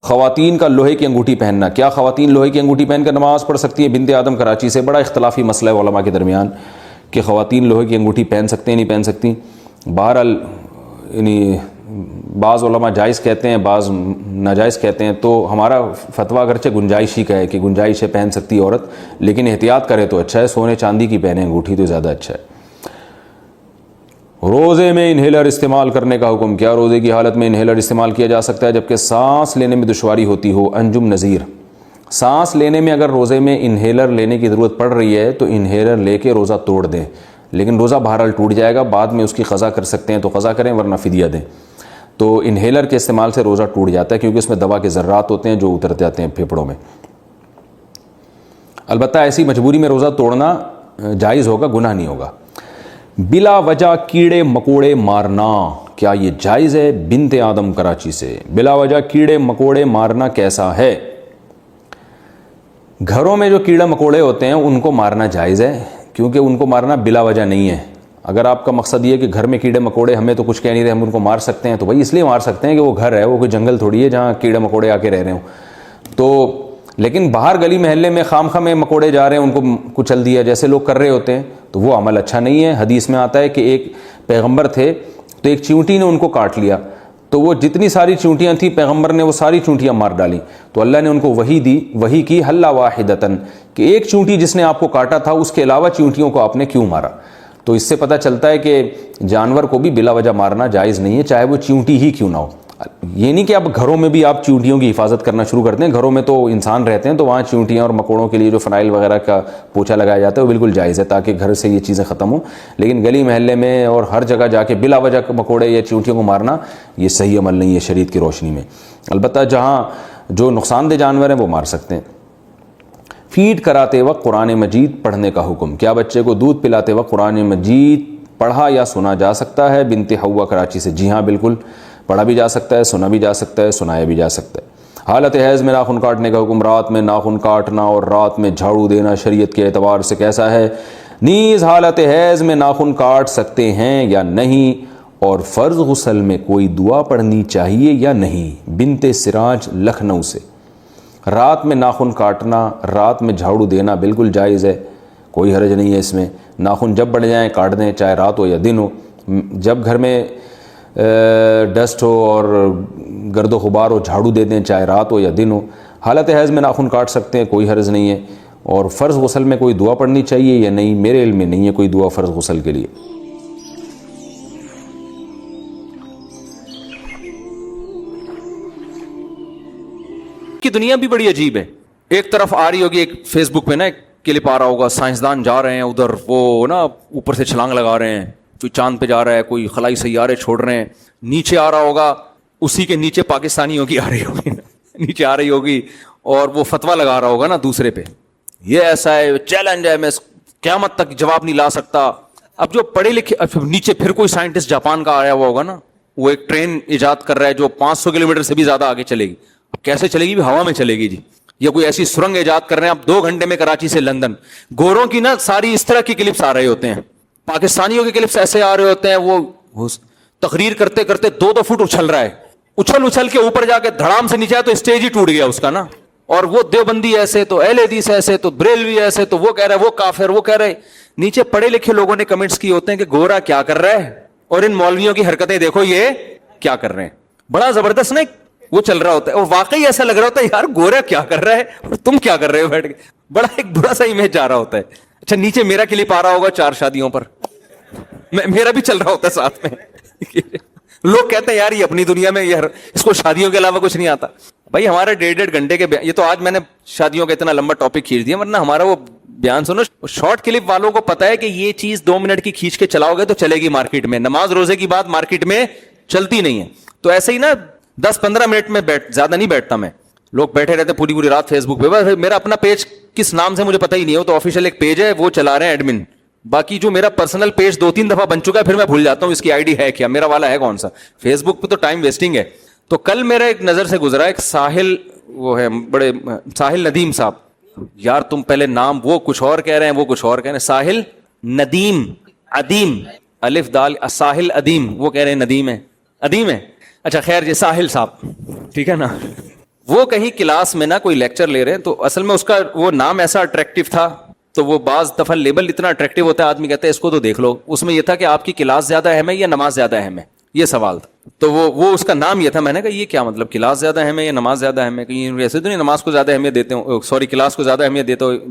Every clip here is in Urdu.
خواتین کا لوہے کی انگوٹھی پہننا، کیا خواتین لوہے کی انگوٹھی پہن کر نماز پڑھ سکتی ہیں؟ بنت آدم کراچی سے، بڑا اختلافی مسئلہ ہے علماء کے درمیان کہ خواتین لوہے کی انگوٹھی پہن سکتے ہیں نہیں پہن سکتی. بہرحال یعنی بعض علماء جائز کہتے ہیں، بعض ناجائز کہتے ہیں. تو ہمارا فتویٰ اگرچہ گنجائشی کا ہے کہ گنجائش ہے پہن سکتی ہے عورت، لیکن احتیاط کرے تو اچھا ہے، سونے چاندی کی پہنے انگوٹھی تو زیادہ اچھا ہے. روزے میں انہیلر استعمال کرنے کا حکم، کیا روزے کی حالت میں انہیلر استعمال کیا جا سکتا ہے جبکہ سانس لینے میں دشواری ہوتی ہو؟ انجم نذیر، سانس لینے میں اگر روزے میں انہیلر لینے کی ضرورت پڑ رہی ہے تو انہیلر لے کے روزہ توڑ دیں، لیکن روزہ بہرحال ٹوٹ جائے گا، بعد میں اس کی قضا کر سکتے ہیں تو قضا کریں ورنہ فدیہ دیں. تو انہیلر کے استعمال سے روزہ ٹوٹ جاتا ہے کیونکہ اس میں دوا کے ذرات ہوتے ہیں جو اتر جاتے ہیں پھیپھڑوں میں. البتہ ایسی مجبوری میں روزہ توڑنا جائز ہوگا، گناہ نہیں ہوگا. بلا وجہ کیڑے مکوڑے مارنا، کیا یہ جائز ہے؟ بنت آدم کراچی سے. بلا وجہ کیڑے مکوڑے مارنا کیسا ہے؟ گھروں میں جو کیڑے مکوڑے ہوتے ہیں ان کو مارنا جائز ہے کیونکہ ان کو مارنا بلا وجہ نہیں ہے. اگر آپ کا مقصد یہ ہے کہ گھر میں کیڑے مکوڑے ہمیں تو کچھ کہہ نہیں رہے ہم ان کو مار سکتے ہیں، تو بھائی اس لیے مار سکتے ہیں کہ وہ گھر ہے، وہ کوئی جنگل تھوڑی ہے جہاں کیڑے مکوڑے آ کے رہ رہے ہوں. تو لیکن باہر گلی محلے میں خام خواہ میں مکوڑے جا رہے ہیں ان کو کچل دیا جیسے لوگ کر رہے ہوتے ہیں تو وہ عمل اچھا نہیں ہے. حدیث میں آتا ہے کہ ایک پیغمبر تھے تو ایک چیونٹی نے ان کو کاٹ لیا، تو وہ جتنی ساری چیونٹیاں تھیں پیغمبر نے وہ ساری چیونٹیاں مار ڈالی. تو اللہ نے ان کو وحی دی، وحی کی حل واحدتن، کہ ایک چیونٹی جس نے آپ کو کاٹا تھا اس کے علاوہ چیونٹیوں کو آپ نے کیوں مارا. تو اس سے پتہ چلتا ہے کہ جانور کو بھی بلا وجہ مارنا جائز نہیں ہے، چاہے وہ چیونٹی ہی کیوں نہ ہو. یہ نہیں کہ اب گھروں میں بھی آپ چیونٹیوں کی حفاظت کرنا شروع کرتے ہیں، گھروں میں تو انسان رہتے ہیں تو وہاں چیونٹیاں اور مکوڑوں کے لیے جو فنائل وغیرہ کا پوچھا لگایا جاتا ہے وہ بالکل جائز ہے تاکہ گھر سے یہ چیزیں ختم ہوں. لیکن گلی محلے میں اور ہر جگہ جا کے بلا وجہ مکوڑے یا چیونٹیوں کو مارنا یہ صحیح عمل نہیں ہے شریعت کی روشنی میں. البتہ جہاں جو نقصان دہ جانور ہیں وہ مار سکتے ہیں. فیڈ کراتے وقت قرآن مجید پڑھنے کا حکم، کیا بچے کو دودھ پلاتے وقت قرآن مجید پڑھا یا سنا جا سکتا ہے؟ بنت حوا کراچی سے. جی ہاں بالکل، پڑھا بھی جا سکتا ہے، سنا بھی جا سکتا ہے، سنایا بھی جا سکتا ہے. حالت حیض میں ناخن کاٹنے کا حکم، رات میں ناخن کاٹنا اور رات میں جھاڑو دینا شریعت کے اعتبار سے کیسا ہے؟ نیز حالت حیض میں ناخن کاٹ سکتے ہیں یا نہیں، اور فرض غسل میں کوئی دعا پڑھنی چاہیے یا نہیں؟ بنت سراج لکھنؤ سے. رات میں ناخن کاٹنا، رات میں جھاڑو دینا بالکل جائز ہے، کوئی حرج نہیں ہے اس میں. ناخن جب بڑھ جائیں کاٹ دیں، چاہے رات ہو یا دن ہو. جب گھر میں ڈسٹ ہو اور گرد و غبار ہو جھاڑو دے دیں، چاہے رات ہو یا دن ہو. حالت حیض میں ناخن کاٹ سکتے ہیں، کوئی حرج نہیں ہے. اور فرض غسل میں کوئی دعا پڑھنی چاہیے یا نہیں؟ میرے علم میں نہیں ہے کوئی دعا فرض غسل کے لیے. کی دنیا بھی بڑی عجیب ہے. ایک طرف آ رہی ہوگی، ایک فیس بک پہ نا ایک کلپ آ رہا ہوگا، سائنسدان جا رہے ہیں ادھر، وہ نا اوپر سے چھلانگ لگا رہے ہیں، کوئی چاند پہ جا رہا ہے، کوئی خلائی سیارے چھوڑ رہے ہیں. نیچے آ رہا ہوگا، اسی کے نیچے پاکستانیوں کی آ رہی ہوگی نیچے آ رہی ہوگی، اور وہ فتویٰ لگا رہا ہوگا نا دوسرے پہ، یہ ایسا ہے، چیلنج ہے، میں قیامت تک جواب نہیں لا سکتا. اب جو پڑھے لکھے، نیچے پھر کوئی سائنٹسٹ جاپان کا آیا ہوا ہوگا نا، وہ ایک ٹرین ایجاد کر رہا ہے جو 500 کلومیٹر سے بھی زیادہ آگے چلے گی. اب کیسے چلے گی؟ ہوا میں چلے گی جی. یا کوئی ایسی سرنگ ایجاد کر رہے ہیں اب 2 گھنٹے میں کراچی سے لندن. گوروں کی نا ساری اس طرح کی کلپس آ رہے ہوتے ہیں، پاکستانیوں کے کلپس ایسے آ رہے ہوتے ہیں، وہ تقریر کرتے کرتے 2 فٹ اچھل رہا ہے، اچھل کے اوپر جا کے دھڑام سے نیچے آیا تو اسٹیج ہی ٹوٹ گیا اس کا نا. اور وہ دیوبندی ایسے، تو اہل حدیث ایسے، تو بریلوی ایسے، تو وہ کہہ رہا ہے وہ کافر، وہ کہہ رہے. نیچے پڑھے لکھے لوگوں نے کمنٹس کیے ہوتے ہیں کہ گورا کیا کر رہا ہے، اور ان مولویوں کی حرکتیں دیکھو یہ کیا کر رہے ہیں. بڑا زبردست نا وہ چل رہا ہوتا ہے، اور واقعی ایسا لگ رہا ہوتا ہے یار گورا کیا کر رہا ہے اور تم کیا کر رہے ہو بیٹھ کے. بڑا ایک برا سا امیج جا رہا ہوتا ہے. اچھا نیچے میرا کلپ آ رہا ہوگا 4 شادیوں پر، میرا بھی چل رہا ہوتا ہے ساتھ میں. لوگ کہتے ہیں یار یہ اپنی دنیا میں، یار اس کو شادیوں کے علاوہ کچھ نہیں آتا. بھائی ہمارے 1.5 گھنٹے کے یہ تو آج میں نے شادیوں کا اتنا لمبا ٹاپک کھینچ دیا، ورنہ ہمارا وہ بیان سنو. شارٹ کلپ والوں کو پتا ہے کہ یہ چیز 2 منٹ کی کھینچ کے چلاؤ گے تو چلے گی مارکیٹ میں. نماز روزے کی بات مارکیٹ میں چلتی نہیں ہے. تو ایسے ہی نا 10-15 منٹ میں زیادہ نہیں بیٹھتا میں. لوگ بیٹھے رہتے پوری رات فیس بک پہ. میرا اپنا پیج کس نام سے مجھے پتہ ہی نہیں ہو، تو آفیشیل ایک پیج ہے وہ چلا رہے ہیں ایڈمن. باقی جو میرا پرسنل پیج 2-3 دفعہ بن چکا ہے پھر میں بھول جاتا ہوں اس کی آئی ڈی ہے کیا، میرا والا ہے کون سا. فیس بک پہ تو ٹائم ویسٹنگ ہے. تو کل میرا ایک نظر سے گزرا ایک ساحل، وہ ہے بڑے ساحل ندیم صاحب. یار تم پہلے نام وہ کچھ اور کہہ رہے ہیں، وہ کچھ اور کہہ رہے ہیں. ساحل ندیم، ادیم، الف دال، ساحل ادیم، وہ کہہ رہے ہیں ندیم ہے، ادیم ہے. اچھا خیر جی، ساحل صاحب ٹھیک ہے نا. وہ کہیں کلاس میں نا کوئی لیکچر لے رہے ہیں, تو اصل میں اس کا وہ نام ایسا اٹریکٹیو تھا, تو وہ بعض دفعہ لیبل اتنا اٹریکٹیو ہوتا ہے, آدمی کہتا ہے اس کو تو دیکھ لو. اس میں یہ تھا کہ آپ کی کلاس زیادہ اہم ہے یا نماز زیادہ اہم ہے, یہ سوال تھا. تو وہ اس کا نام یہ تھا. میں نے کہا یہ کیا مطلب, کلاس زیادہ اہم ہے یا نماز زیادہ اہم ہے, کہیں ایسے تو نہیں نماز کو زیادہ اہمیت دیتے ہوں, سوری کلاس کو زیادہ اہمیت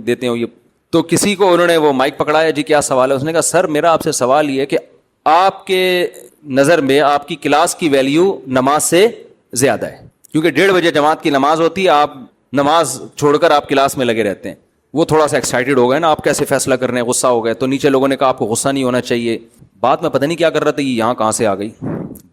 دیتے ہوں یہ. تو کسی کو انہوں نے وہ مائک پکڑایا, جی کیا سوال ہے. اس نے کہا سر میرا آپ سے سوال یہ ہے کہ آپ کے نظر میں آپ کی کلاس کی ویلیو نماز سے زیادہ ہے, کیونکہ 1:30 بجے جماعت کی نماز ہوتی ہے, آپ نماز چھوڑ کر آپ کلاس میں لگے رہتے ہیں. وہ تھوڑا سا ایکسائٹیڈ ہو گئے نا, آپ کیسے فیصلہ کر رہے ہیں, غصہ ہو گئے. تو نیچے لوگوں نے کہا آپ کو غصہ نہیں ہونا چاہیے. بات میں پتہ نہیں کیا کر رہا تھا, یہ یہاں کہاں سے آ گئی.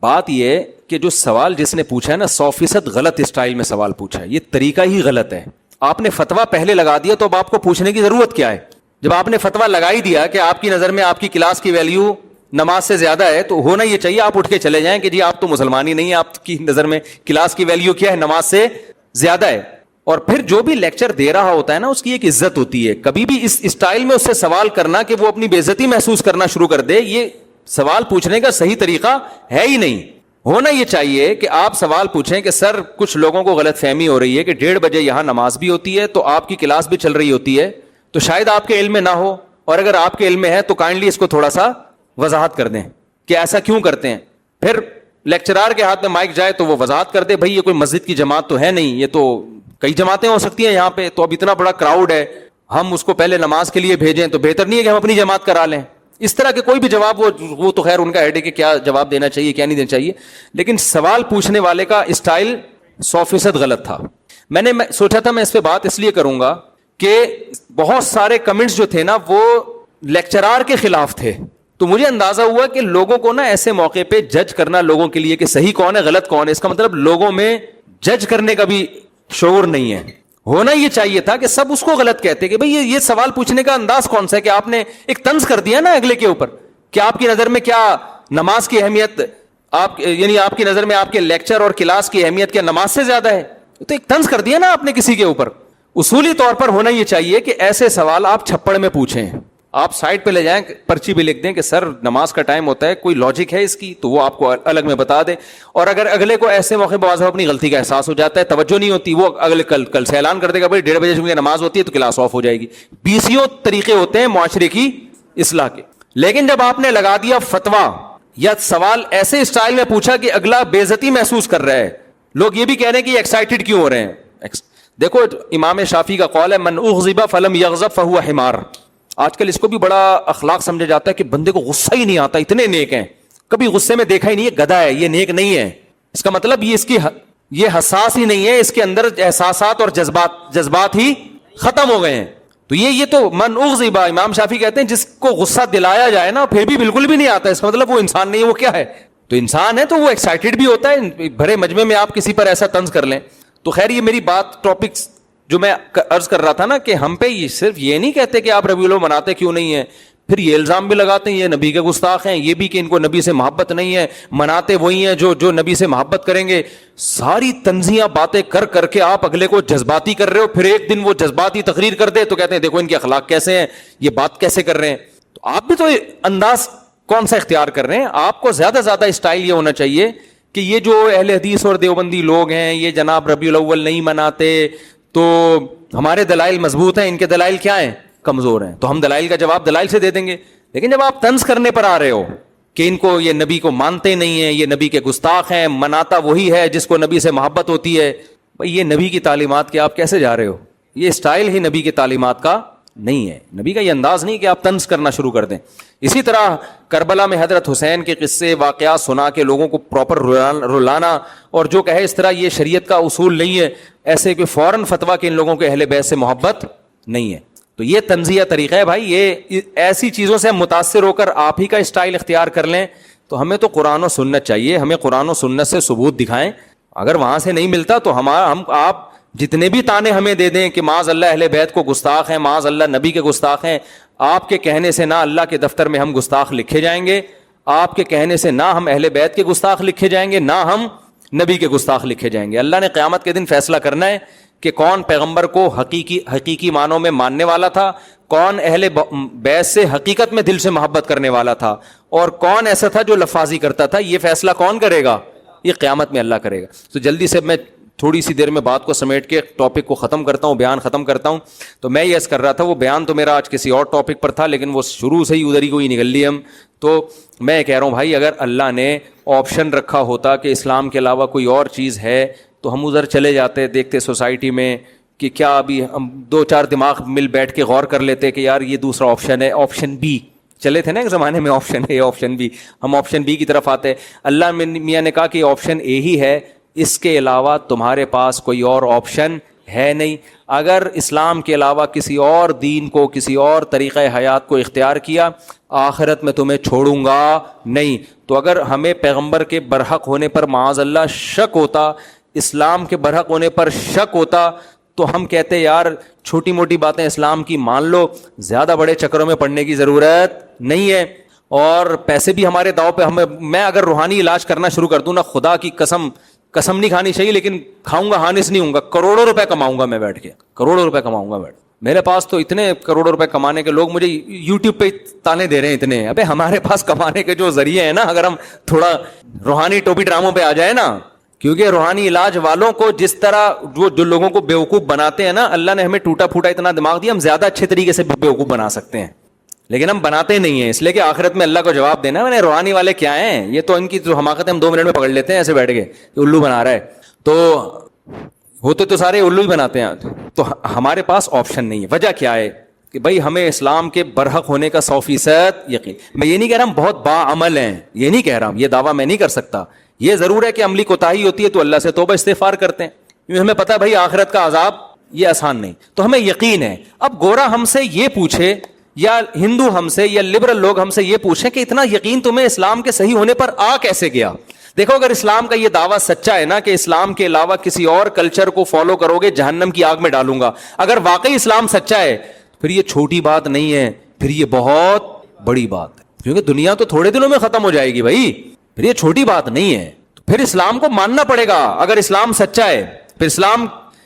بات یہ ہے کہ جو سوال جس نے پوچھا ہے نا 100% غلط اسٹائل میں سوال پوچھا ہے, یہ طریقہ ہی غلط ہے. آپ نے فتویٰ پہلے لگا دیا تو اب آپ کو پوچھنے کی ضرورت کیا ہے. جب آپ نے فتویٰ لگا ہی دیا کہ آپ کی نظر میں آپ کی کلاس کی ویلیو نماز سے زیادہ ہے, تو ہونا یہ چاہیے آپ اٹھ کے چلے جائیں کہ جی آپ تو مسلمان ہی نہیں ہیں, آپ کی نظر میں کلاس کی ویلیو کیا ہے, نماز سے زیادہ ہے. اور پھر جو بھی لیکچر دے رہا ہوتا ہے نا اس کی ایک عزت ہوتی ہے. کبھی بھی اس اسٹائل میں اس سے سوال کرنا کہ وہ اپنی بے عزتی محسوس کرنا شروع کر دے, یہ سوال پوچھنے کا صحیح طریقہ ہے ہی نہیں. ہونا یہ چاہیے کہ آپ سوال پوچھیں کہ سر کچھ لوگوں کو غلط فہمی ہو رہی ہے کہ 1:30 بجے یہاں نماز بھی ہوتی ہے تو آپ کی کلاس بھی چل رہی ہوتی ہے, تو شاید آپ کے علم میں نہ ہو, اور اگر آپ کے علم میں ہے تو کائنڈلی اس کو تھوڑا سا وضاحت کر دیں کہ ایسا کیوں کرتے ہیں. پھر لیکچرار کے ہاتھ میں مائک جائے تو وہ وضاحت کر دے, بھائی یہ کوئی مسجد کی جماعت تو ہے نہیں, یہ تو کئی جماعتیں ہو سکتی ہیں یہاں پہ, تو اب اتنا بڑا کراؤڈ ہے, ہم اس کو پہلے نماز کے لیے بھیجیں تو بہتر نہیں ہے کہ ہم اپنی جماعت کرا لیں. اس طرح کے کوئی بھی جواب, وہ تو خیر ان کا ہیڈ ہے کہ کیا جواب دینا چاہیے کیا نہیں دینا چاہیے, لیکن سوال پوچھنے والے کا اسٹائل 100% غلط تھا. میں نے سوچا تھا میں اس پہ بات اس لیے کروں گا کہ بہت سارے کمنٹس جو تھے نا وہ لیکچرار کے خلاف تھے, تو مجھے اندازہ ہوا کہ لوگوں کو نا ایسے موقع پہ جج کرنا لوگوں کے لیے کہ صحیح کون ہے غلط کون ہے, اس کا مطلب لوگوں میں جج کرنے کا بھی شعور نہیں ہے. ہونا یہ چاہیے تھا کہ سب اس کو غلط کہتے کہ بھئی یہ سوال پوچھنے کا انداز کون سا ہے, کہ آپ نے ایک طنز کر دیا نا اگلے کے اوپر کہ آپ کی نظر میں کیا نماز کی اہمیت, آپ یعنی آپ کی نظر میں آپ کے لیکچر اور کلاس کی اہمیت کیا نماز سے زیادہ ہے, تو ایک طنز کر دیا نا آپ نے کسی کے اوپر. اصولی طور پر ہونا یہ چاہیے کہ ایسے سوال آپ چھپڑ میں پوچھیں, آپ سائٹ پہ لے جائیں, پرچی بھی لکھ دیں کہ سر نماز کا ٹائم ہوتا ہے, کوئی لاجک ہے اس کی, تو وہ آپ کو الگ میں بتا دیں. اور اگر اگلے کو ایسے موقع پر اپنی غلطی کا احساس ہو جاتا ہے, توجہ نہیں ہوتی, وہ اگلے کل سے اعلان کر دے گا بھائی 1:30 بجے چونکہ نماز ہوتی ہے تو کلاس آف ہو جائے گی. 20 طریقے ہوتے ہیں معاشرے کی اصلاح کے. لیکن جب آپ نے لگا دیا فتویٰ یا سوال ایسے اسٹائل میں پوچھا کہ اگلا بے عزتی محسوس کر رہا ہے, لوگ یہ بھی کہہ رہے ہیں کہ یہ ایکسائٹیڈ کیوں ہو رہے ہیں. دیکھو امام شافعی کا قول ہے من اغضب فلم یغضب فهو حمار. آج کل اس کو بھی بڑا اخلاق سمجھا جاتا ہے کہ بندے کو غصہ ہی نہیں آتا, اتنے نیک ہیں, کبھی غصے میں دیکھا ہی نہیں ہے, گدھا ہے, یہ نیک نہیں ہے. اس کا مطلب یہ حساس ہی نہیں ہے, اس کے اندر احساسات اور جذبات ہی ختم ہو گئے ہیں. تو یہ تو من اغضب, امام شافعی کہتے ہیں جس کو غصہ دلایا جائے نا پھر بھی بالکل بھی نہیں آتا, اس کا مطلب وہ انسان نہیں ہے. وہ کیا ہے, تو انسان ہے تو وہ ایکسائٹیڈ بھی ہوتا ہے. بھرے مجمع میں آپ کسی پر ایسا طنز کر لیں. تو خیر یہ میری بات ٹاپکس جو میں عرض کر رہا تھا نا کہ ہم پہ یہ صرف یہ نہیں کہتے کہ آپ ربیع الاول مناتے کیوں نہیں ہیں, پھر یہ الزام بھی لگاتے ہیں یہ نبی کے گستاخ ہیں, یہ بھی کہ ان کو نبی سے محبت نہیں ہے, مناتے وہی ہیں جو نبی سے محبت کریں گے. ساری طنزیاں باتیں کر کے آپ اگلے کو جذباتی کر رہے ہو, پھر ایک دن وہ جذباتی تقریر کر دے تو کہتے ہیں دیکھو ان کے اخلاق کیسے ہیں, یہ بات کیسے کر رہے ہیں. تو آپ بھی تو انداز کون سا اختیار کر رہے ہیں. آپ کو زیادہ اسٹائل یہ ہونا چاہیے کہ یہ جو اہل حدیث اور دیوبندی لوگ ہیں یہ جناب ربیع الاول نہیں مناتے تو ہمارے دلائل مضبوط ہیں, ان کے دلائل کیا ہیں, کمزور ہیں, تو ہم دلائل کا جواب دلائل سے دے دیں گے. لیکن جب آپ طنز کرنے پر آ رہے ہو کہ ان کو یہ نبی کو مانتے نہیں ہیں, یہ نبی کے گستاخ ہیں, مناتا وہی ہے جس کو نبی سے محبت ہوتی ہے, بھئی یہ نبی کی تعلیمات کے آپ کیسے جا رہے ہو. یہ اسٹائل ہی نبی کی تعلیمات کا نہیں ہے, نبی کا یہ انداز نہیں کہ آپ طنز کرنا شروع کر دیں. اسی طرح کربلا میں حضرت حسین کے قصے واقعات سنا کے لوگوں کو پراپر رلانا, اور جو کہے اس طرح یہ شریعت کا اصول نہیں ہے, ایسے کوئی فوراً فتویٰ کہ ان لوگوں کے اہل بیت سے محبت نہیں ہے, تو یہ طنزیہ طریقہ ہے بھائی. یہ ایسی چیزوں سے متاثر ہو کر آپ ہی کا اسٹائل اختیار کر لیں, تو ہمیں تو قرآن و سنت چاہیے, ہمیں قرآن و سنت سے ثبوت دکھائیں. اگر وہاں سے نہیں ملتا تو آپ جتنے بھی تانے ہمیں دے دیں کہ معاذ اللہ اہل بیت کو گستاخ ہیں, معاذ اللہ نبی کے گستاخ ہیں, آپ کے کہنے سے نہ اللہ کے دفتر میں ہم گستاخ لکھے جائیں گے, آپ کے کہنے سے نہ ہم اہل بیت کے گستاخ لکھے جائیں گے, نہ ہم نبی کے گستاخ لکھے جائیں گے. اللہ نے قیامت کے دن فیصلہ کرنا ہے کہ کون پیغمبر کو حقیقی معنوں میں ماننے والا تھا, کون اہل بیت سے حقیقت میں دل سے محبت کرنے والا تھا, اور کون ایسا تھا جو لفاظی کرتا تھا. یہ فیصلہ کون کرے گا, یہ قیامت میں اللہ کرے گا. تو جلدی سے میں تھوڑی سی دیر میں بات کو سمیٹ کے ٹاپک کو ختم کرتا ہوں, بیان ختم کرتا ہوں. تو میں یہ کر رہا تھا, وہ بیان تو میرا آج کسی اور ٹاپک پر تھا, لیکن وہ شروع سے ہی ادھر ہی کوئی نکل لی ہم. تو میں کہہ رہا ہوں بھائی, اگر اللہ نے آپشن رکھا ہوتا کہ اسلام کے علاوہ کوئی اور چیز ہے تو ہم ادھر چلے جاتے, دیکھتے سوسائٹی میں کہ کیا ابھی ہم 2-4 دماغ مل بیٹھ کے غور کر لیتے کہ یار یہ دوسرا آپشن ہے, آپشن بی. چلے تھے نا ایک زمانے میں آپشن اے آپشن بی, ہم آپشن بی کی طرف آتے. اللہ میاں نے کہا کہ آپشن اے ہی ہے, اس کے علاوہ تمہارے پاس کوئی اور آپشن ہے نہیں. اگر اسلام کے علاوہ کسی اور دین کو, کسی اور طریقہ حیات کو اختیار کیا, آخرت میں تمہیں چھوڑوں گا نہیں. تو اگر ہمیں پیغمبر کے برحق ہونے پر معاذ اللہ شک ہوتا, اسلام کے برحق ہونے پر شک ہوتا, تو ہم کہتے یار چھوٹی موٹی باتیں اسلام کی مان لو, زیادہ بڑے چکروں میں پڑنے کی ضرورت نہیں ہے. اور پیسے بھی ہمارے داؤ پہ. میں اگر روحانی علاج کرنا شروع کر دوں نا, خدا کی قسم نہیں کھانی چاہیے لیکن کھاؤں گا, ہانس نہیں ہوں گا, کروڑوں روپے کماؤں گا میں بیٹھ کے, کروڑوں روپے کماؤں گا بیٹھ. میرے پاس تو اتنے کروڑوں روپے کمانے کے لوگ مجھے یوٹیوب پہ تانے دے رہے ہیں اتنے. ابے ہمارے پاس کمانے کے جو ذریعے ہیں نا, اگر ہم تھوڑا روحانی ٹوپی ڈراموں پہ آ جائے نا, کیونکہ روحانی علاج والوں کو جس طرح جو لوگوں کو بیوقوف بناتے ہیں نا, اللہ نے ہمیں ٹوٹا پھوٹا اتنا دماغ دیا, ہم زیادہ اچھے طریقے سے بیوقوف بنا سکتے ہیں, لیکن ہم بناتے نہیں ہیں. اس لیے کہ آخرت میں اللہ کو جواب دینا ہے, روحانی والے کیا ہیں, یہ تو ان کی جو حماقت ہے ہم 2 منٹ میں پکڑ لیتے ہیں ایسے بیٹھ کے, الو بنا رہا ہے. تو ہوتے تو سارے الو ہی بناتے ہیں. تو ہمارے پاس آپشن نہیں ہے. وجہ کیا ہے کہ بھائی ہمیں اسلام کے برحق ہونے کا 100% یقین. میں یہ نہیں کہہ رہا ہم بہت باعمل ہیں, یہ نہیں کہہ رہا ہوں, یہ دعویٰ میں نہیں کر سکتا. یہ ضرور ہے کہ عملی کوتاہی ہوتی ہے تو اللہ سے توبہ استغفار کرتے ہیں, کیونکہ ہمیں پتہ ہے بھائی آخرت کا عذاب یہ آسان نہیں, تو ہمیں یقین ہے. اب گورا ہم سے یہ پوچھے, یا ہندو ہم سے, یا لبرل لوگ ہم سے یہ پوچھیں کہ اتنا یقین تمہیں اسلام کے صحیح ہونے پر آ کیسے گیا. دیکھو, اگر اسلام کا یہ دعویٰ سچا ہے نا کہ اسلام کے علاوہ کسی اور کلچر کو فالو کرو گے جہنم کی آگ میں ڈالوں گا, اگر واقعی اسلام سچا ہے پھر یہ چھوٹی بات نہیں ہے, پھر یہ بہت بڑی بات ہے, کیونکہ دنیا تو تھوڑے دنوں میں ختم ہو جائے گی بھائی, پھر یہ چھوٹی بات نہیں ہے. پھر اسلام کو ماننا پڑے گا اگر اسلام سچا ہے. پھر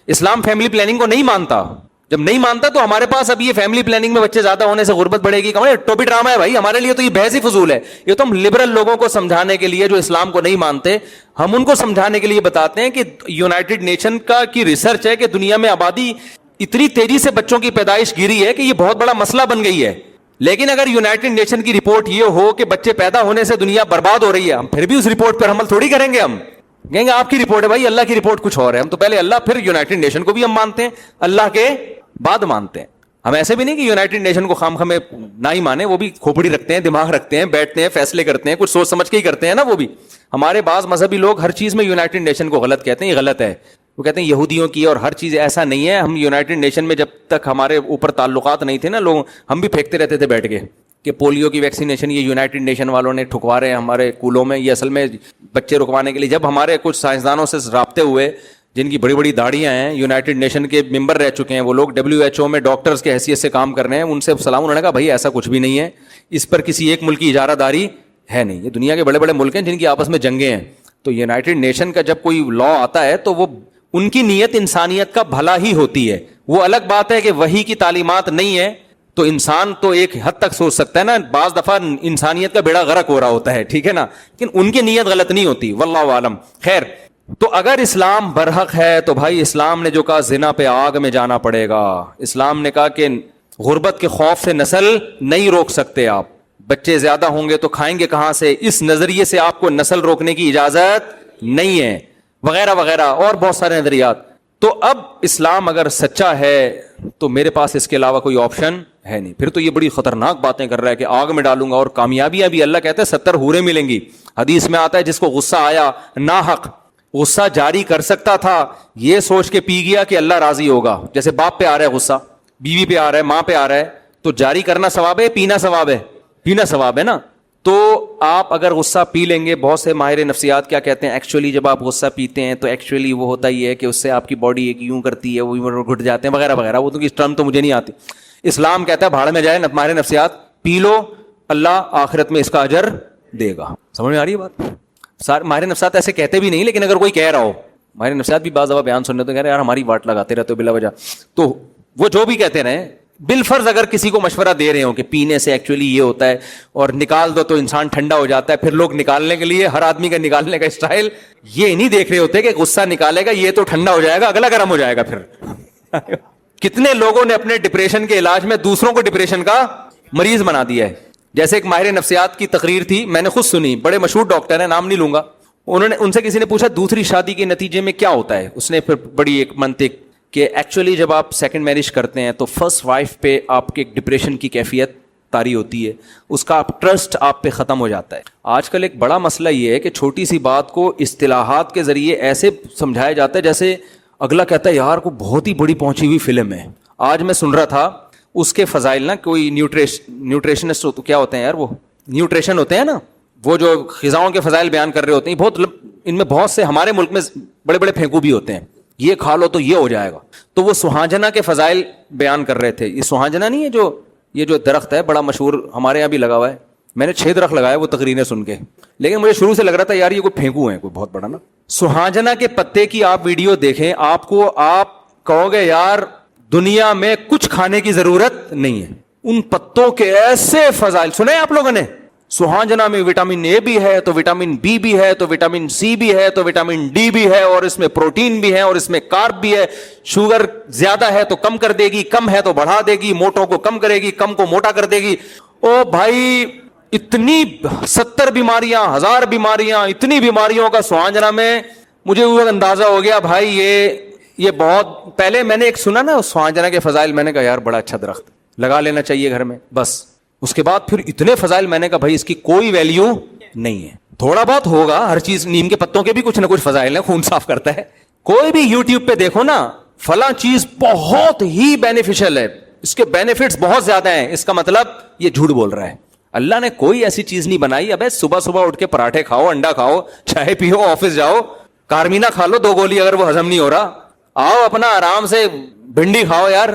اسلام فیملی پلاننگ کو نہیں مانتا. جب نہیں مانتا تو ہمارے پاس اب یہ فیملی پلاننگ میں بچے زیادہ ہونے سے غربت بڑھے گی, ٹوپی ڈرامہ ہے بھائی ہمارے لیے, تو یہ بحث ہی فضول ہے. یہ تو ہم لبرل لوگوں کو سمجھانے کے لیے جو اسلام کو نہیں مانتے, ہم ان کو سمجھانے کے لیے بتاتے ہیں کہ یونائٹڈ نیشن کی ریسرچ ہے کہ دنیا میں آبادی اتنی تیزی سے بچوں کی پیدائش گری ہے کہ یہ بہت بڑا مسئلہ بن گئی ہے. لیکن اگر یونائٹڈ نیشن کی رپورٹ یہ ہو کہ بچے پیدا ہونے سے دنیا برباد ہو رہی ہے, ہم پھر بھی اس رپورٹ پر عمل تھوڑی کریں گے. ہم کہیں گے آپ کی رپورٹ ہے بھائی, اللہ کی رپورٹ کچھ اور ہے. ہم تو پہلے اللہ پھر یونائٹڈ نیشن کو بھی ہم مانتے ہیں, اللہ کے بعد مانتے ہیں. ہم ایسے بھی نہیں کہ یونائٹڈ نیشن کو خام خامے نہ ہی مانے, وہ بھی کھوپڑی رکھتے ہیں, دماغ رکھتے ہیں, بیٹھتے ہیں, فیصلے کرتے ہیں, کچھ سوچ سمجھ کے ہی کرتے ہیں نا وہ بھی. ہمارے بعض مذہبی لوگ ہر چیز میں یونائٹڈ نیشن کو غلط کہتے ہیں, یہ غلط ہے. وہ کہتے ہیں یہودیوں کی اور ہر چیز, ایسا نہیں ہے. ہم یونائٹڈ نیشن میں جب تک ہمارے اوپر تعلقات نہیں تھے نا, لوگ ہم بھی پھینکتے رہتے تھے بیٹھ کے کہ پولیو کی ویکسینیشن یہ یونائٹڈ نیشن والوں نے ٹھکوا رہے ہیں ہمارے کولوں میں. یہ اصل میں بچے رکوانے کے لیے. جب ہمارے کچھ سائنسدانوں سے رابطے ہوئے جن کی بڑی بڑی داڑیاں ہیں, یونائٹڈ نیشن کے ممبر رہ چکے ہیں, وہ لوگ WHO میں ڈاکٹرز کے حیثیت سے کام کر رہے ہیں, ان سے سلام. انہوں نے کہا بھائی ایسا کچھ بھی نہیں ہے, اس پر کسی ایک ملک کی اجارہ داری ہے نہیں. یہ دنیا کے بڑے بڑے ملک ہیں جن کی آپس میں جنگیں ہیں. تو یونائٹڈ نیشن کا جب کوئی لا آتا ہے تو وہ ان کی نیت انسانیت کا بھلا ہی ہوتی ہے. وہ الگ بات ہے کہ وحی کی تعلیمات نہیں ہے تو انسان تو ایک حد تک سوچ سکتا ہے نا, بعض دفعہ انسانیت کا بیڑا غرق ہو رہا ہوتا ہے, ٹھیک ہے نا, لیکن ان کی نیت غلط نہیں ہوتی, واللہ عالم. خیر, تو اگر اسلام برحق ہے تو بھائی اسلام نے جو کہا زنا پہ آگ میں جانا پڑے گا. اسلام نے کہا کہ غربت کے خوف سے نسل نہیں روک سکتے آپ, بچے زیادہ ہوں گے تو کھائیں گے کہاں سے, اس نظریے سے آپ کو نسل روکنے کی اجازت نہیں ہے, وغیرہ وغیرہ اور بہت سارے نظریات. تو اب اسلام اگر سچا ہے تو میرے پاس اس کے علاوہ کوئی آپشن ہے نہیں. پھر تو یہ بڑی خطرناک باتیں کر رہا ہے کہ آگ میں ڈالوں گا, اور کامیابیاں بھی اللہ کہتے ہیں 70 حوریں ملیں گی. حدیث میں آتا ہے جس کو غصہ آیا ناحق, غصہ جاری کر سکتا تھا, یہ سوچ کے پی گیا کہ اللہ راضی ہوگا. جیسے باپ پہ آ رہا ہے غصہ, بیوی پہ آ رہا ہے, ماں پہ آ رہا ہے, تو جاری کرنا ثواب ہے, پینا ثواب ہے, پینا ثواب ہے نا. تو آپ اگر غصہ پی لیں گے, بہت سے ماہر نفسیات کیا کہتے ہیں, ایکچولی جب آپ غصہ پیتے ہیں تو ایکچولی وہ ہوتا ہی ہے کہ اس سے آپ کی باڈی ایک یوں کرتی ہے, وہ گھٹ جاتے ہیں وغیرہ وغیرہ. وہ تو اس ٹرم تو مجھے نہیں آتی. اسلام کہتا ہے بھاڑ میں جائے ماہر نفسیات, پی لو, اللہ آخرت میں اس کا اجر دے گا. سمجھ میں آ رہی ہے بات؟ سارے ماہر نفسیات ایسے کہتے بھی نہیں, لیکن اگر کوئی کہہ رہا ہو, ماہر نفسیات بھی بعض دفعہ بیان سننے تو کہہ رہے ہیں یار ہماری واٹ لگاتے رہتے ہو بلا وجہ, تو وہ جو بھی کہتے رہے, بالفرض اگر کسی کو مشورہ دے رہے ہو کہ پینے سے ایکچولی یہ ہوتا ہے اور نکال دو تو انسان ٹھنڈا ہو جاتا ہے, پھر لوگ نکالنے کے لیے ہر آدمی کا نکالنے کا اسٹائل یہ نہیں دیکھ رہے ہوتے کہ غصہ نکالے گا یہ تو ٹھنڈا ہو جائے گا, اگلا گرم ہو جائے گا. پھر کتنے لوگوں نے اپنے ڈپریشن کے علاج میں دوسروں کو ڈپریشن کا مریض بنا دیا ہے. جیسے ایک ماہر نفسیات کی تقریر تھی, میں نے خود سنی, بڑے مشہور ڈاکٹر ہیں, نام نہیں لوں گا. ان سے کسی نے پوچھا دوسری شادی کے نتیجے میں کیا ہوتا ہے, اس نے پھر بڑی ایک منطق کہ ایکچولی جب آپ سیکنڈ میرج کرتے ہیں تو فرسٹ وائف پہ آپ کے ڈپریشن کی کیفیت طاری ہوتی ہے, اس کا ٹرسٹ آپ پہ ختم ہو جاتا ہے. آج کل ایک بڑا مسئلہ یہ ہے کہ چھوٹی سی بات کو اصطلاحات کے ذریعے ایسے سمجھایا جاتا ہے جیسے اگلا کہتا ہے یار کو بہت ہی بڑی پہنچی ہوئی فلم ہے. آج میں سن رہا تھا اس کے فضائل نا, کوئی نیوٹریشنسٹ کیا ہوتے ہیں یار, وہ نیوٹریشن ہوتے ہیں نا, وہ جو غذاؤں کے فضائل بیان کر رہے ہوتے ہیں, بہت ان میں بہت سے ہمارے ملک میں بڑے بڑے پھینکو بھی ہوتے ہیں, یہ کھا لو تو یہ ہو جائے گا. تو وہ سہاجنا کے فضائل بیان کر رہے تھے. یہ سہاجنا نہیں ہے یہ جو درخت ہے بڑا مشہور ہمارے یہاں بھی لگا ہوا ہے, میں نے 6 درخت لگائے وہ تقریریں سن کے, لیکن مجھے شروع سے لگ رہا تھا یار یہ کوئی پھینکو ہے کوئی بہت بڑا نا. سہاجنا کے پتے کی آپ ویڈیو دیکھیں, آپ کہو گے یار دنیا میں کچھ کھانے کی ضرورت نہیں ہے. ان پتوں کے ایسے فضائل سنے آپ لوگوں نے. سہاجنا میں وٹامن اے بھی ہے تو وٹامن بی بھی ہے تو وٹامن سی بھی ہے تو وٹامن ڈی بھی ہے, اور اس میں پروٹین بھی ہے اور اس میں کارب بھی ہے. شوگر زیادہ ہے تو کم کر دے گی, کم ہے تو بڑھا دے گی, موٹوں کو کم کرے گی, کم کو موٹا کر دے گی. او بھائی اتنی 70 بیماریاں 1000 بیماریاں, اتنی بیماریوں کا سہاجنا میں. مجھے وہ اندازہ ہو گیا بھائی یہ بہت پہلے میں نے ایک سنا نا سہاجنا کے فضائل, میں نے کہا یار بڑا اچھا درخت لگا لینا چاہیے گھر میں بس. اس کے بعد پھر اتنے فضائل, میں نے کہا بھائی اس کی کوئی ویلیو نہیں ہے. تھوڑا بہت ہوگا ہر چیز, نیم کے پتوں کے بھی کچھ نہ کچھ فضائل ہیں, خون صاف کرتا ہے. کوئی بھی یوٹیوب پہ دیکھو نا فلاں چیز بہت ہی بینیفیشل ہے, اس کے بینیفٹس بہت زیادہ ہیں, اس کا مطلب یہ جھوٹ بول رہا ہے. اللہ نے کوئی ایسی چیز نہیں بنائی. ابے صبح اٹھ کے پراٹھے کھاؤ, انڈا کھاؤ, چائے پیو, آفس جاؤ, کارمینا کھا لو 2 گولی اگر وہ ہضم نہیں ہو رہا, آؤ اپنا آرام سے بھنڈی کھاؤ. یار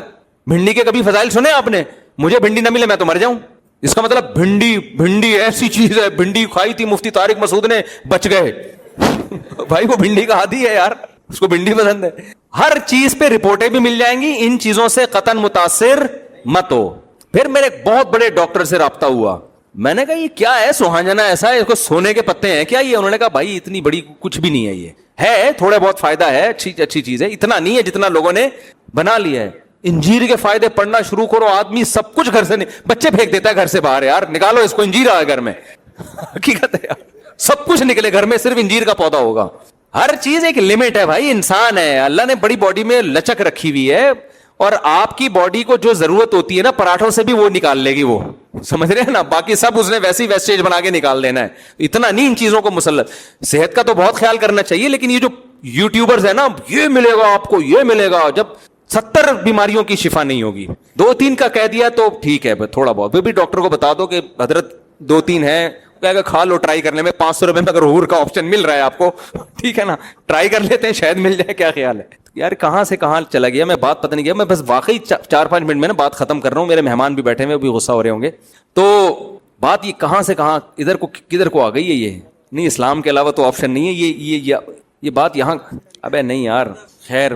بھنڈی کے کبھی فضائل سنے آپ نے؟ مجھے بھنڈی نہ ملے میں تو مر جاؤں. اس کا مطلب بھنڈی ایسی چیز ہے, بھنڈی کھائی تھی مفتی طارق مسعود نے, بچ گئے. بھائی وہ بھنڈی کا عادی ہے یار, اس کو بھنڈی پسند ہے. ہر چیز پہ رپورٹیں بھی مل جائیں گی, ان چیزوں سے قطعاً متاثر مت ہو. پھر میرے ایک بہت بڑے ڈاکٹر سے رابطہ ہوا, میں نے کہا یہ کیا ہے سہاجنا ایسا ہے, اس کو سونے کے پتے ہیں کیا یہ؟ انہوں نے کہا بھائی اتنی بڑی کچھ بھی نہیں ہے, یہ ہے تھوڑے بہت فائدہ ہے, اچھی چیز ہے, اتنا نہیں ہے جتنا لوگوں نے بنا لیا ہے. انجیر کے فائدے پڑھنا شروع کرو, آدمی سب کچھ گھر سے بچے پھینک دیتا ہے گھر سے باہر, یار نکالو اس کو, انجیر آ گھر میں. حقیقت ہے یار, سب کچھ نکلے گھر میں, صرف انجیر کا پودا ہوگا. ہر چیز ایک لمٹ ہے بھائی, انسان ہے, اللہ نے بڑی باڈی میں لچک رکھی ہوئی ہے, اور آپ کی باڈی کو جو ضرورت ہوتی ہے نا پراٹھوں سے بھی وہ نکال لے گی, وہ سمجھ رہے ہیں نا, باقی سب اس نے ویسی ویسٹیج بنا کے نکال دینا ہے. اتنا نہیں ان چیزوں کو مسلط. صحت کا تو بہت خیال کرنا چاہیے, لیکن یہ جو یوٹیوبرز ہیں نا, یہ ملے گا آپ کو, یہ ملے گا, جب 70 بیماریوں کی شفا نہیں ہوگی. 2-3 کا کہہ دیا تو ٹھیک ہے تھوڑا بہت, پھر بھی ڈاکٹر کو بتا دو کہ حضرت 2-3 ہے, کہے گا کھا لو ٹرائی کرنے میں, 500 روپے میں اگر حور کا آپشن مل رہا ہے آپ کو, ٹھیک ہے نا, ٹرائی کر لیتے ہیں شاید مل جائے. کیا خیال ہے یار, کہاں سے کہاں چلا گیا میں, بات پتہ نہیں گیا. میں بس واقعی 4-5 منٹ میں نا بات ختم کر رہا ہوں, میرے مہمان بھی بیٹھے ہوئے بھی غصہ ہو رہے ہوں گے. تو بات یہ کہاں سے کہاں کدھر کو آ گئی ہے, یہ نہیں اسلام کے علاوہ تو آپشن نہیں ہے, یہ بات یہاں. ابے نہیں یار, خیر.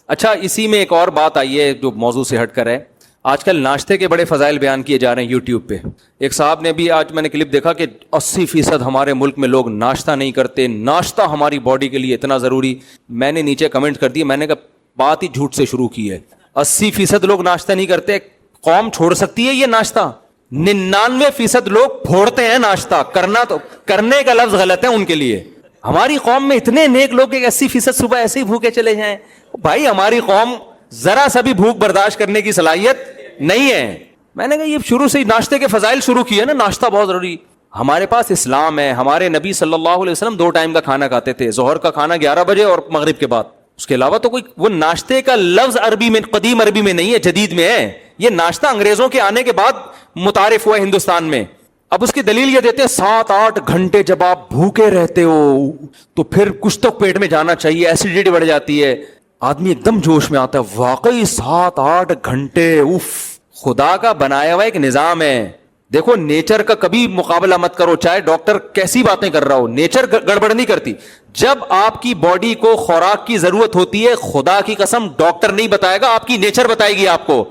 اچھا اسی میں ایک اور بات آئی ہے جو موضوع سے ہٹ کر ہے. آج کل ناشتے کے بڑے فضائل بیان کیے جا رہے ہیں یوٹیوب پہ. ایک صاحب نے بھی, آج میں نے کلپ دیکھا کہ 80% ہمارے ملک میں لوگ ناشتہ نہیں کرتے, ناشتہ ہماری باڈی کے لیے اتنا ضروری. میں نے نیچے کمنٹ کر دیے, میں نے کہا بات ہی جھوٹ سے شروع کی ہے. 80% لوگ ناشتہ نہیں کرتے, قوم چھوڑ سکتی ہے یہ ناشتہ. 99% لوگ پھوڑتے ہیں ناشتہ کرنا, تو کرنے کا لفظ غلط ہے ان کے لیے. ہماری قوم میں اتنے نیک لوگ 80% صبح ایسے ہی بھوکے چلے جائیں. بھائی ہماری قوم ذرا سا بھی بھوک برداشت کرنے کی صلاحیت نہیں ہے. میں نے کہا یہ شروع سے ناشتے کے فضائل شروع کیے نا, ناشتہ بہت ضروری. ہمارے پاس اسلام ہے, ہمارے نبی صلی اللہ علیہ وسلم 2 ٹائم کا کھانا کھاتے تھے, ظہر کا کھانا 11 بجے اور مغرب کے بعد. اس کے علاوہ تو کوئی وہ ناشتے کا لفظ عربی میں, قدیم عربی میں نہیں ہے, جدید میں ہے. یہ ناشتہ انگریزوں کے آنے کے بعد متعارف ہوا ہے ہندوستان میں. اب اس کی دلیل یہ دیتے ہیں 7-8 گھنٹے جب آپ بھوکے رہتے ہو تو پھر کچھ تو پیٹ میں جانا چاہیے, ایسیڈیٹی بڑھ جاتی ہے, آدمی ایک دم جوش میں آتا ہے. واقعی 7-8 گھنٹے, اف, خدا کا بنایا ہوا ایک نظام ہے. دیکھو نیچر کا کبھی مقابلہ مت کرو, چاہے ڈاکٹر کیسی باتیں کر رہا ہو, نیچر گڑبڑ نہیں کرتی. جب آپ کی باڈی کو خوراک کی ضرورت ہوتی ہے, خدا کی قسم ڈاکٹر نہیں بتائے گا, آپ کی نیچر بتائے گی آپ کو.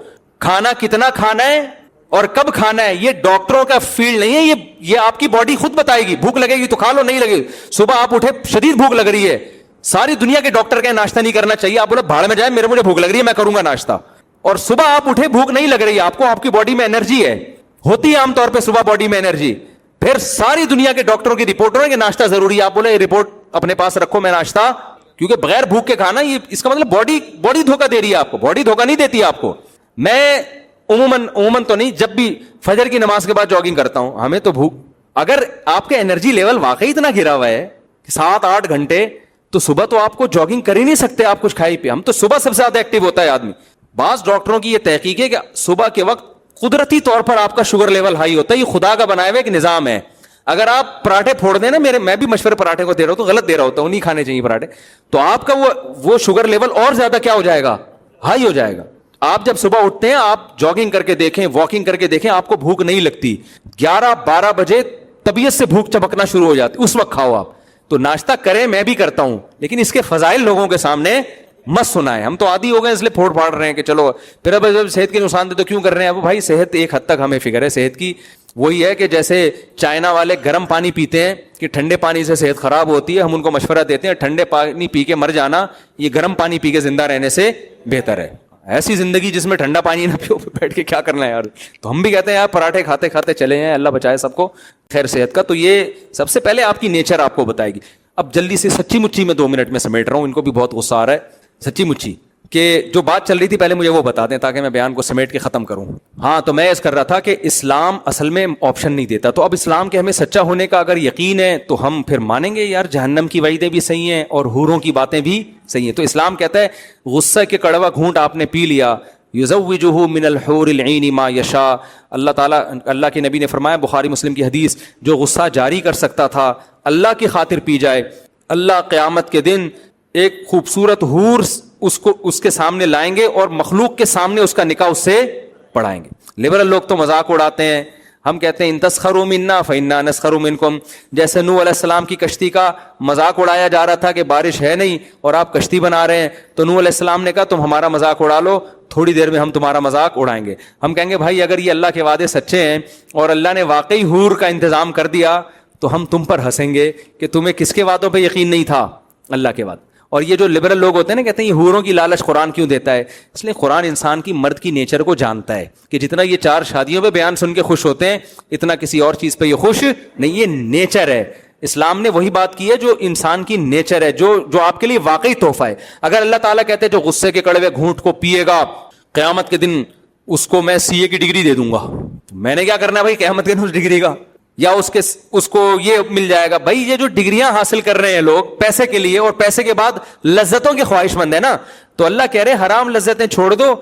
کھانا کتنا کھانا ہے اور کب کھانا ہے یہ ڈاکٹروں کا فیلڈ نہیں ہے, یہ آپ کی باڈی خود بتائے گی. بھوک لگے گی تو کھا لو, نہیں لگے صبح آپ اٹھے شدید بھوک لگ رہی ہے, ساری دنیا کے ڈاکٹر کا ناشتہ نہیں کرنا چاہیے, آپ بولے بھاڑ میں جائے, مجھے بھوک لگ رہی ہے میں کروں گا ناشتہ, اور صبح آپ اٹھے بھوک نہیں لگ رہی ہے آپ کو, آپ کی باڈی میں انرجی ہے, ہوتی ہے عام طور پہ صبح باڈی میں انرجی, پھر ساری دنیا کے ڈاکٹروں کی رپورٹ ہو کہ ناشتہ ضروری ہے, آپ بولے رپورٹ اپنے پاس رکھو میں ناشتہ, کیونکہ بغیر بھوک کے کھانا, یہ اس کا مطلب باڈی دھوکہ دے رہی ہے آپ کو, باڈی دھوکہ نہیں دیتی آپ کو. میں عموماً تو نہیں, جب بھی فجر کی نماز کے بعد جاگنگ کرتا ہوں, ہمیں تو بھوک, اگر آپ کے انرجی لیول واقعی اتنا گرا ہوا ہے 7-8 گھنٹے, تو صبح تو آپ کو جاگنگ کر ہی نہیں سکتے, آپ کچھ کھائی پی. ہم تو صبح سب سے زیادہ ایکٹیو ہوتا ہے آدمی. بعض ڈاکٹروں کی یہ تحقیق ہے کہ صبح کے وقت قدرتی طور پر آپ کا شوگر لیول ہائی ہوتا ہے, یہ خدا کا بنایا ہوا ایک نظام ہے. اگر آپ پراٹھے پھوڑ دیں نا, میں بھی مشورے پراٹھے کو دے رہا ہوں تو غلط دے رہا ہوتا ہوں, نہیں کھانے چاہیے پراٹھے, تو آپ کا وہ شوگر لیول اور زیادہ کیا ہو جائے گا, ہائی ہو جائے گا. آپ جب صبح اٹھتے ہیں, آپ جاگنگ کر کے دیکھیں, واکنگ کر کے دیکھیں, آپ کو بھوک نہیں لگتی. 11-12 بجے طبیعت سے بھوک چمکنا شروع ہو جاتی, اس وقت کھاؤ آپ. تو ناشتہ کریں, میں بھی کرتا ہوں, لیکن اس کے فضائل لوگوں کے سامنے مت سنائیں. ہم تو عادی ہو گئے اس لیے پھوڑ پھاڑ رہے ہیں کہ چلو, پھر اب صحت کے نقصان دے تو کیوں کر رہے ہیں. اب بھائی صحت ایک حد تک ہمیں فکر ہے صحت کی, وہی ہے کہ جیسے چائنا والے گرم پانی پیتے ہیں کہ ٹھنڈے پانی سے صحت خراب ہوتی ہے, ہم ان کو مشورہ دیتے ہیں ٹھنڈے پانی پی کے مر جانا, یہ گرم پانی پی کے زندہ رہنے سے بہتر ہے. ایسی زندگی جس میں ٹھنڈا پانی نہ پیو, بیٹھ کے کیا کرنا ہے یار. تو ہم بھی کہتے ہیں یار پراٹھے کھاتے کھاتے چلے ہیں, اللہ بچائے سب کو خیر صحت کا. تو یہ سب سے پہلے آپ کی نیچر آپ کو بتائے گی. اب جلدی سے سچی مچی میں 2 منٹ میں سمیٹ رہا ہوں, ان کو بھی بہت غصہ آ رہا ہے, سچی مچی کہ جو بات چل رہی تھی پہلے مجھے وہ بتا دیں تاکہ میں بیان کو سمیٹ کے ختم کروں. ہاں, تو میں اس کر رہا تھا کہ اسلام اصل میں آپشن نہیں دیتا, تو اب اسلام کے ہمیں سچا ہونے کا اگر یقین ہے تو ہم پھر مانیں گے یار جہنم کی وعیدیں بھی صحیح ہیں اور حوروں کی باتیں بھی صحیح ہیں. تو اسلام کہتا ہے غصہ کے کڑوا گھونٹ آپ نے پی لیا, یزوجہ من الحور العین ما یشاء. اللہ تعالیٰ, اللہ کے نبی نے فرمایا, بخاری مسلم کی حدیث, جو غصہ جاری کر سکتا تھا اللہ کی خاطر پی جائے, اللہ قیامت کے دن ایک خوبصورت حور اس کے سامنے لائیں گے اور مخلوق کے سامنے اس کا نکاح اس سے پڑھائیں گے. لبرل لوگ تو مذاق اڑاتے ہیں, ہم کہتے ہیں ان تسخروا منا فانا نسخر منکم. جیسے نوح علیہ السلام کی کشتی کا مذاق اڑایا جا رہا تھا کہ بارش ہے نہیں اور آپ کشتی بنا رہے ہیں, تو نوح علیہ السلام نے کہا تم ہمارا مذاق اڑا لو, تھوڑی دیر میں ہم تمہارا مذاق اڑائیں گے. ہم کہیں گے بھائی اگر یہ اللہ کے وعدے سچے ہیں اور اللہ نے واقعی حور کا انتظام کر دیا تو ہم تم پر ہنسیں گے کہ تمہیں کس کے وعدوں پہ یقین نہیں تھا, اللہ کے وعدے. اور یہ جو لبرل لوگ ہوتے ہیں نا, کہتے ہیں یہ حوروں کی لالچ قرآن کیوں دیتا ہے. اس لیے قرآن انسان کی, مرد کی نیچر کو جانتا ہے کہ جتنا یہ 4 شادیوں پہ بیان سن کے خوش ہوتے ہیں اتنا کسی اور چیز پہ یہ خوش نہیں, یہ نیچر ہے. اسلام نے وہی بات کی ہے جو انسان کی نیچر ہے, جو آپ کے لیے واقعی تحفہ ہے. اگر اللہ تعالیٰ کہتے ہیں جو غصے کے کڑوے گھونٹ کو پیے گا قیامت کے دن اس کو میں CA کی ڈگری دے دوں گا, میں نے کیا کرنا ہے بھائی قیامت کے دن اس ڈگری کا, یا اس کو یہ مل جائے گا. بھائی یہ جو ڈگریاں حاصل کر رہے ہیں لوگ پیسے کے لیے اور پیسے کے بعد لذتوں کے خواہش مند ہے نا, تو اللہ کہہ رہے حرام لذتیں چھوڑ دو,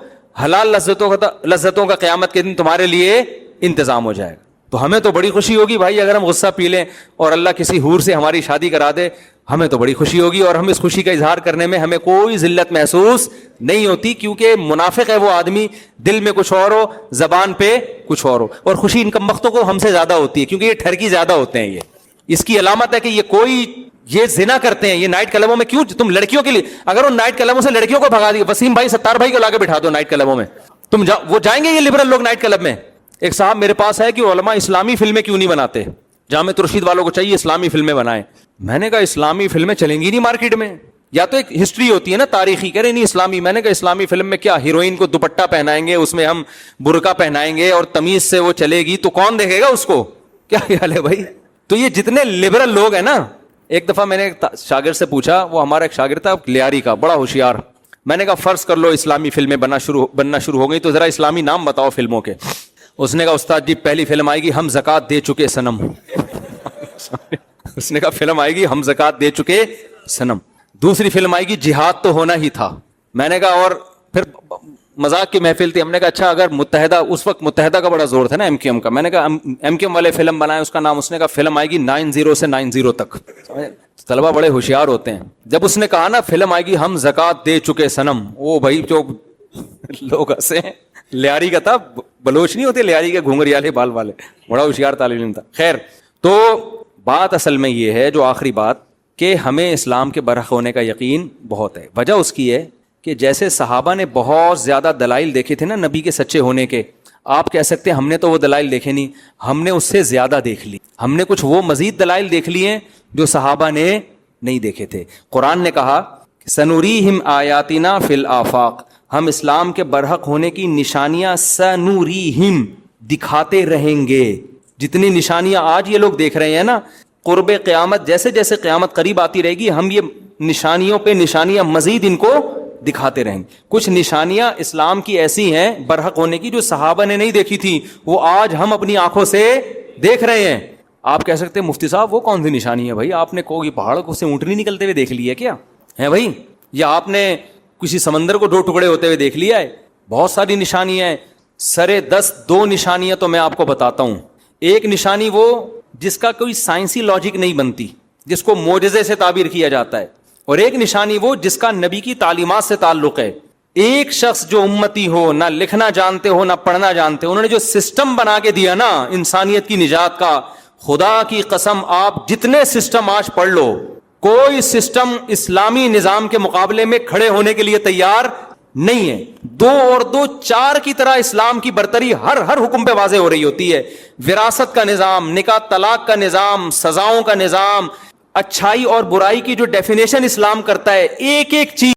حلال لذتوں کا قیامت کے دن تمہارے لیے انتظام ہو جائے گا. تو ہمیں تو بڑی خوشی ہوگی بھائی اگر ہم غصہ پی لیں اور اللہ کسی حور سے ہماری شادی کرا دے, ہمیں تو بڑی خوشی ہوگی, اور ہم اس خوشی کا اظہار کرنے میں ہمیں کوئی ذلت محسوس نہیں ہوتی, کیونکہ منافق ہے وہ آدمی, دل میں کچھ اور ہو زبان پہ کچھ اور ہو. اور خوشی ان کمبختوں کو ہم سے زیادہ ہوتی ہے کیونکہ یہ ٹھرکی زیادہ ہوتے ہیں. یہ اس کی علامت ہے کہ یہ زنا کرتے ہیں, یہ نائٹ کلبوں میں. کیوں تم لڑکیوں کے لیے, اگر ان نائٹ کلبوں سے لڑکیوں کو بھگا دی, وسیم بھائی ستار بھائی کو لا کے بٹھا دو نائٹ کلبوں میں, تم وہ جائیں گے یہ لبرل لوگ نائٹ کلب میں. ایک صاحب میرے پاس ہے کہ علماء اسلامی فلمیں کیوں نہیں بناتے, جامع ترشید والوں کو چاہیے اسلامی فلمیں بنائیں. میں نے کہا اسلامی فلمیں چلیں گی نہیں مارکیٹ میں, یا تو ایک ہسٹری ہوتی ہے نا تاریخی, کہہ رہے نہیں اسلامی. میں نے کہا اسلامی فلم میں کیا ہیروئن کو دوپٹہ پہنائیں گے, اس میں ہم برقع پہنائیں گے اور تمیز سے وہ چلے گی, تو کون دیکھے گا اس کو, کیا خیال ہے بھائی. تو یہ جتنے لبرل لوگ ہیں نا, ایک دفعہ میں نے ایک شاگرد سے پوچھا, وہ ہمارا ایک شاگرد تھا لیاری کا, بڑا ہوشیار. میں نے کہا فرض کر لو اسلامی فلمیں بننا شروع ہو گئی, تو ذرا اسلامی نام بتاؤ فلموں کے. اس نے کہا استاد جی پہلی فلم آئے گی ہم زکات دے چکے صنم. اس نے کہا فلم آئے گی ہم زکات دے چکے صنم. دوسری فلم آئے گی جہاد تو ہونا ہی تھا. میں نے کہا, اور پھر مذاق کی محفل تھی, ہم نے کہا اچھا اگر متحدہ, اس وقت متحدہ کا بڑا زور تھا نا MQM کا, میں نے کہا MQM والے فلم بنائے, اس کا نام, اس نے کہا فلم آئے گی 90 سے 90 تک. طلبہ بڑے ہوشیار ہوتے ہیں. جب اس نے کہا نا فلم آئے گی ہم زکات دے چکے صنم, وہ بھائی جو لوگ ہنسے ہیں. لیاری کا تھا, بلوچ نہیں ہوتے لیاری کے گھونگری والے بال والے, بڑا ہوشیار طالب علم تھا. خیر, تو بات اصل میں یہ ہے, جو آخری بات, کہ ہمیں اسلام کے برحق ہونے کا یقین بہت ہے. وجہ اس کی ہے کہ جیسے صحابہ نے بہت زیادہ دلائل دیکھے تھے نا نبی کے سچے ہونے کے, آپ کہہ سکتے ہیں ہم نے تو وہ دلائل دیکھے نہیں, ہم نے اس سے زیادہ دیکھ لی, ہم نے کچھ وہ مزید دلائل دیکھ لی ہیں جو صحابہ نے نہیں دیکھے تھے. قرآن نے کہا سنوریہم آیاتنا فی الآفاق, ہم اسلام کے برحق ہونے کی نشانیاں سنوریہم دکھاتے رہیں گے. جتنی نشانیاں آج یہ لوگ دیکھ رہے ہیں نا, قرب قیامت جیسے جیسے قیامت قریب آتی رہے گی ہم یہ نشانیوں پہ نشانیاں مزید ان کو دکھاتے رہیں گے. کچھ نشانیاں اسلام کی ایسی ہیں برحق ہونے کی جو صحابہ نے نہیں دیکھی تھی, وہ آج ہم اپنی آنکھوں سے دیکھ رہے ہیں. آپ کہہ سکتے ہیں مفتی صاحب وہ کون سی نشانی ہے بھائی, آپ نے کوئی پہاڑ کو سے اونٹنی نکلتے ہوئے دیکھ لی ہے کیا ہے بھائی, یا آپ نے کسی سمندر کو 2 ٹکڑے ہوتے ہوئے دیکھ لیا ہے؟ بہت ساری نشانیاں ہیں. سرے 10 2 نشانیاں تو میں آپ کو بتاتا ہوں. ایک نشانی وہ جس کا کوئی سائنسی لاجک نہیں بنتی, جس کو معجزے سے تعبیر کیا جاتا ہے, اور ایک نشانی وہ جس کا نبی کی تعلیمات سے تعلق ہے. ایک شخص جو امتی ہو, نہ لکھنا جانتے ہو نہ پڑھنا جانتے ہو, انہوں نے جو سسٹم بنا کے دیا نا انسانیت کی نجات کا, خدا کی قسم آپ جتنے سسٹم آج پڑھ لو, کوئی سسٹم اسلامی نظام کے مقابلے میں کھڑے ہونے کے لیے تیار نہیں ہے. 2 اور 2 4 کی طرح اسلام کی برتری ہر حکم پہ واضح ہو رہی ہوتی ہے. وراثت کا نظام, نکاح طلاق کا نظام, سزاؤں کا نظام, اچھائی اور برائی کی جو ڈیفینیشن اسلام کرتا ہے, ایک ایک چیز